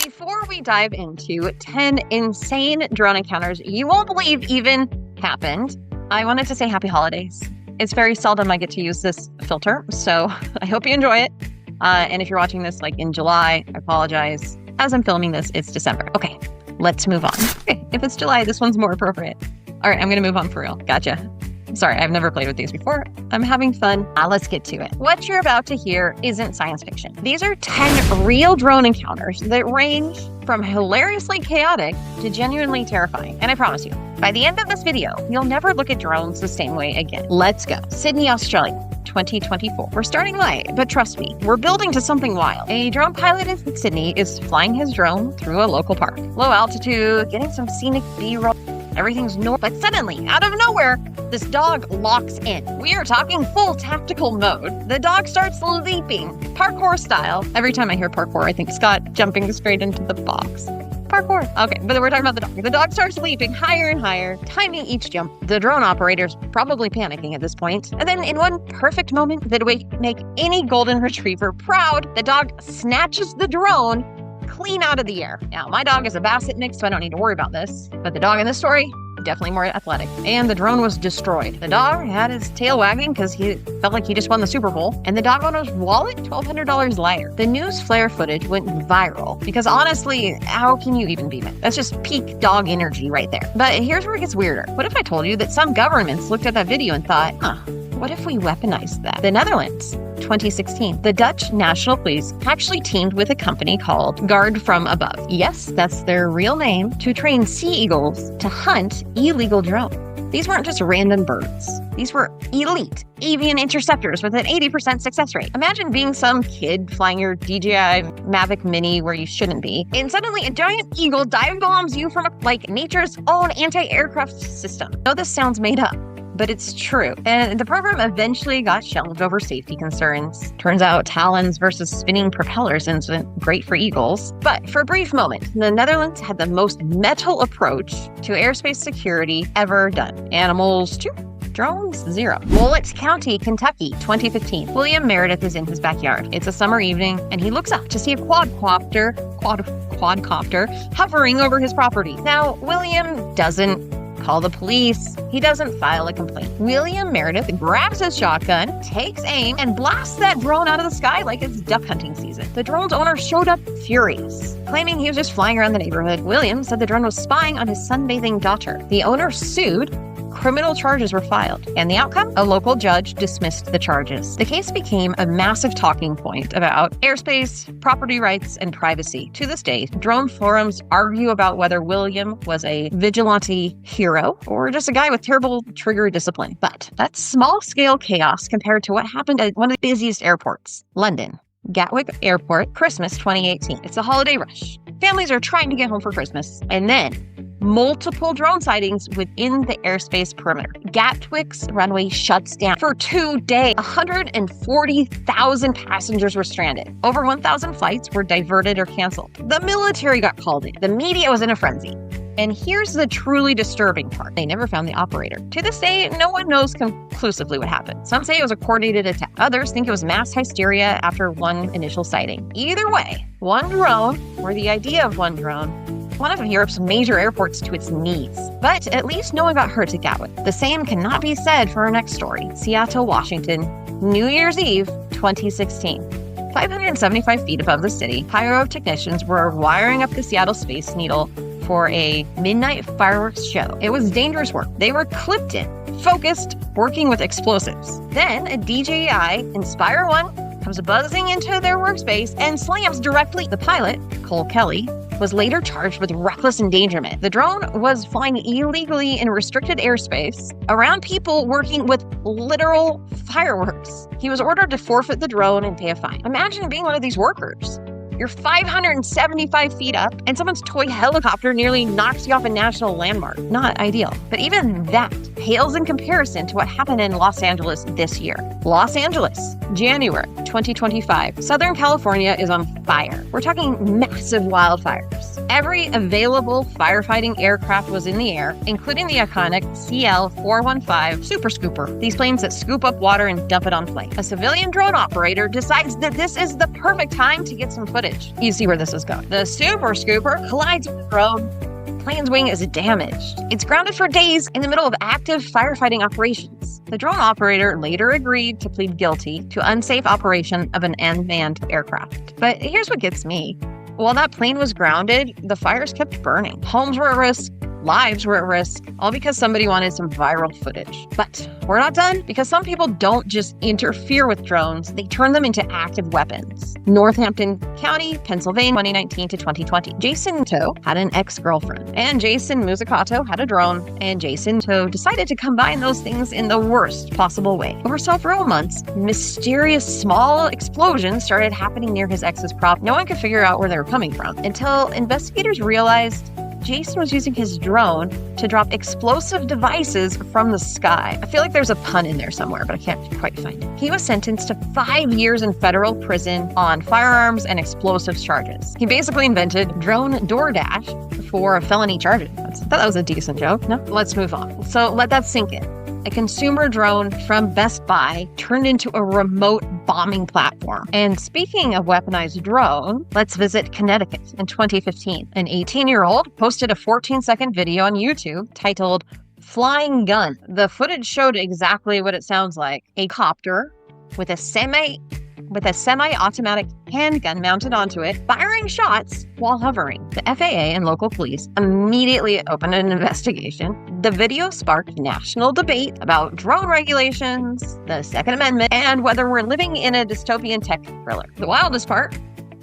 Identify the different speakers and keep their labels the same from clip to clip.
Speaker 1: Before we dive into 10 insane drone encounters you won't believe even happened, I wanted to say happy holidays. It's very seldom I get to use this filter, so I hope you enjoy it. And if you're watching this like in July, I apologize. As I'm filming this, it's December. Okay, let's move on. Okay, if it's July, this one's more appropriate. All right, I'm gonna move on for real. Gotcha. Sorry, I've never played with these before. I'm having fun. Let's get to it. What you're about to hear isn't science fiction. These are 10 real drone encounters that range from hilariously chaotic to genuinely terrifying. And I promise you, by the end of this video, you'll never look at drones the same way again. Let's go. Sydney, Australia, 2024. We're starting light, but trust me, we're building to something wild. A drone pilot in Sydney is flying his drone through a local park. Low altitude, getting some scenic B-roll. Everything's normal, but suddenly, out of nowhere, this dog locks in. We are talking full tactical mode. The dog starts leaping, parkour style. Every time I hear parkour, I think Scott jumping straight into the box. Parkour. Okay, but we're talking about the dog. The dog starts leaping higher and higher, timing each jump. The drone operator's probably panicking at this point. And then in one perfect moment that would make any golden retriever proud, the dog snatches the drone clean out of the air. Now, my dog is a basset mix, so I don't need to worry about this. But the dog in this story, definitely more athletic. And the drone was destroyed. The dog had his tail wagging because he felt like he just won the Super Bowl. And the dog owner's wallet, $1,200 lighter. The news flare footage went viral because honestly, how can you even beat it? That's just peak dog energy right there. But here's where it gets weirder. What if I told you that some governments looked at that video and thought, what if we weaponized that? The Netherlands, 2016. The Dutch National Police actually teamed with a company called Guard from Above. Yes, that's their real name, to train sea eagles to hunt illegal drones. These weren't just random birds. These were elite avian interceptors with an 80% success rate. Imagine being some kid flying your DJI Mavic Mini where you shouldn't be, and suddenly a giant eagle dive bombs you from like nature's own anti-aircraft system. I know this sounds made up, but it's true. And the program eventually got shelved over safety concerns. Turns out talons versus spinning propellers isn't great for eagles. But for a brief moment, the Netherlands had the most metal approach to airspace security ever done. Animals, 2. Drones, 0. Willett County, Kentucky, 2015. William Meredith is in his backyard. It's a summer evening, and he looks up to see a quadcopter hovering over his property. Now, William doesn't call the police. He doesn't file a complaint. William Meredith grabs his shotgun, takes aim, and blasts that drone out of the sky like it's duck hunting season. The drone's owner showed up furious, claiming he was just flying around the neighborhood. William said the drone was spying on his sunbathing daughter. The owner sued. Criminal charges were filed, and the outcome? A local judge dismissed the charges. The case became a massive talking point about airspace, property rights, and privacy. To this day, drone forums argue about whether William was a vigilante hero or just a guy with terrible trigger discipline. But that's small-scale chaos compared to what happened at one of the busiest airports, London. Gatwick Airport, Christmas 2018. It's a holiday rush. Families are trying to get home for Christmas, and then multiple drone sightings within the airspace perimeter. Gatwick's runway shuts down for 2 days. 140,000 passengers were stranded. Over 1,000 flights were diverted or canceled. The military got called in. The media was in a frenzy. And here's the truly disturbing part. They never found the operator. To this day, no one knows conclusively what happened. Some say it was a coordinated attack. Others think it was mass hysteria after one initial sighting. Either way, one drone, or the idea of one drone, one of Europe's major airports to its knees. But at least no one got hurt at Gatwick. The same cannot be said for our next story. Seattle, Washington, New Year's Eve, 2016. 575 feet above the city, pyrotechnicians were wiring up the Seattle Space Needle for a midnight fireworks show. It was dangerous work. They were clipped in, focused, working with explosives. Then a DJI Inspire 1 comes buzzing into their workspace and slams directly. The pilot, Cole Kelly, was later charged with reckless endangerment. The drone was flying illegally in restricted airspace around people working with literal fireworks. He was ordered to forfeit the drone and pay a fine. Imagine being one of these workers. You're 575 feet up, and someone's toy helicopter nearly knocks you off a national landmark. Not ideal. But even that pales in comparison to what happened in Los Angeles this year. Los Angeles, January 2025. Southern California is on fire. We're talking massive wildfires. years. Every available firefighting aircraft was in the air, including the iconic CL-415 Super Scooper, these planes that scoop up water and dump it on flames. A civilian drone operator decides that this is the perfect time to get some footage. You see where this is going. The Super Scooper collides with the drone. Plane's wing is damaged. It's grounded for days in the middle of active firefighting operations. The drone operator later agreed to plead guilty to unsafe operation of an unmanned aircraft. But here's what gets me. While that plane was grounded, the fires kept burning. Homes were at risk. Lives were at risk, all because somebody wanted some viral footage. But we're not done, because some people don't just interfere with drones, they turn them into active weapons. Northampton County, Pennsylvania, 2019 to 2020. Jason Toe had an ex-girlfriend, and Jason Musicato had a drone, and Jason Toe decided to combine those things in the worst possible way. Over several months, mysterious small explosions started happening near his ex's prop. No one could figure out where they were coming from, until investigators realized Jason was using his drone to drop explosive devices from the sky. I feel like there's a pun in there somewhere, but I can't quite find it. He was sentenced to 5 years in federal prison on firearms and explosives charges. He basically invented drone DoorDash for felony charges. I thought that was a decent joke. No? Let's move on. So let that sink in. A consumer drone from Best Buy turned into a remote bombing platform. And speaking of weaponized drone, let's visit Connecticut in 2015. An 18-year-old posted a 14-second video on YouTube titled Flying Gun. The footage showed exactly what it sounds like. A copter with a semi-automatic handgun mounted onto it, firing shots while hovering. The FAA and local police immediately opened an investigation. The video sparked national debate about drone regulations, the Second Amendment, and whether we're living in a dystopian tech thriller. The wildest part,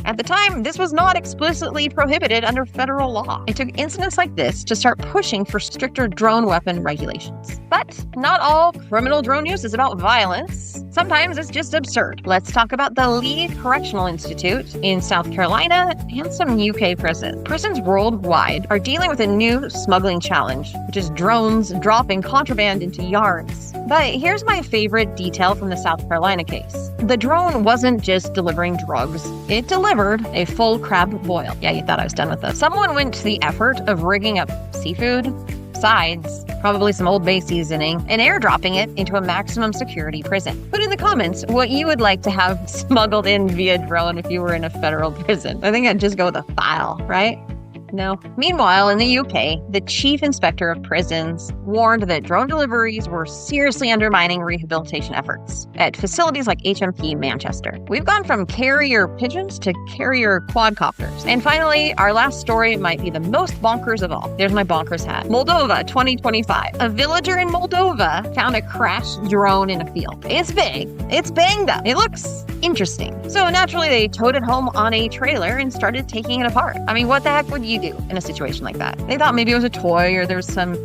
Speaker 1: at the time, this was not explicitly prohibited under federal law. It took incidents like this to start pushing for stricter drone weapon regulations. But not all criminal drone use is about violence. Sometimes it's just absurd. Let's talk about the Lee Correctional Institute in South Carolina and some UK prisons. Prisons worldwide are dealing with a new smuggling challenge, which is drones dropping contraband into yards. But here's my favorite detail from the South Carolina case. The drone wasn't just delivering drugs. It delivered a full crab boil. Yeah, you thought I was done with this. Someone went to the effort of rigging up seafood, sides, probably some Old Bay seasoning, and airdropping it into a maximum security prison. Put in the comments what you would like to have smuggled in via drone if you were in a federal prison. I think I'd just go with a file, right? No. Meanwhile, in the UK, the Chief Inspector of Prisons warned that drone deliveries were seriously undermining rehabilitation efforts at facilities like HMP Manchester. We've gone from carrier pigeons to carrier quadcopters. And finally, our last story might be the most bonkers of all. There's my bonkers hat. Moldova, 2025. A villager in Moldova found a crashed drone in a field. It's big. It's banged up. It looks interesting. So naturally, they towed it home on a trailer and started taking it apart. I mean, what the heck would you do in a situation like that? They thought maybe it was a toy or there's some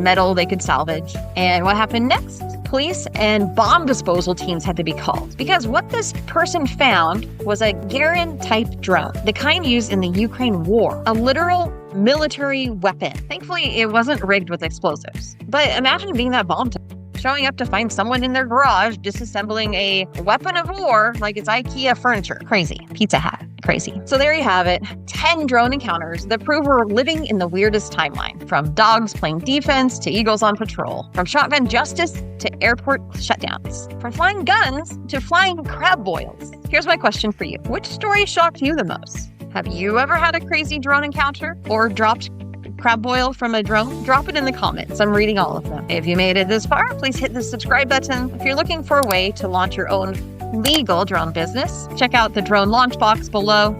Speaker 1: metal they could salvage. And what happened next? Police and bomb disposal teams had to be called because what this person found was a Garand-type drone, the kind used in the Ukraine war, a literal military weapon. Thankfully, it wasn't rigged with explosives. But imagine being that bomb showing up to find someone in their garage disassembling a weapon of war like it's IKEA furniture. Crazy. Pizza Hut. Crazy. So there you have it. 10 drone encounters that prove we're living in the weirdest timeline. From dogs playing defense to eagles on patrol. From shotgun justice to airport shutdowns. From flying guns to flying crab boils. Here's my question for you. Which story shocked you the most? Have you ever had a crazy drone encounter or dropped crab boil from a drone? Drop it in the comments. I'm reading all of them. If you made it this far, please hit the subscribe button. If you're looking for a way to launch your own legal drone business, check out the drone launch box below.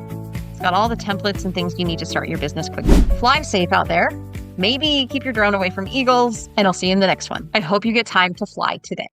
Speaker 1: It's got all the templates and things you need to start your business quickly. Fly safe out there. Maybe keep your drone away from eagles, and I'll see you in the next one. I hope you get time to fly today.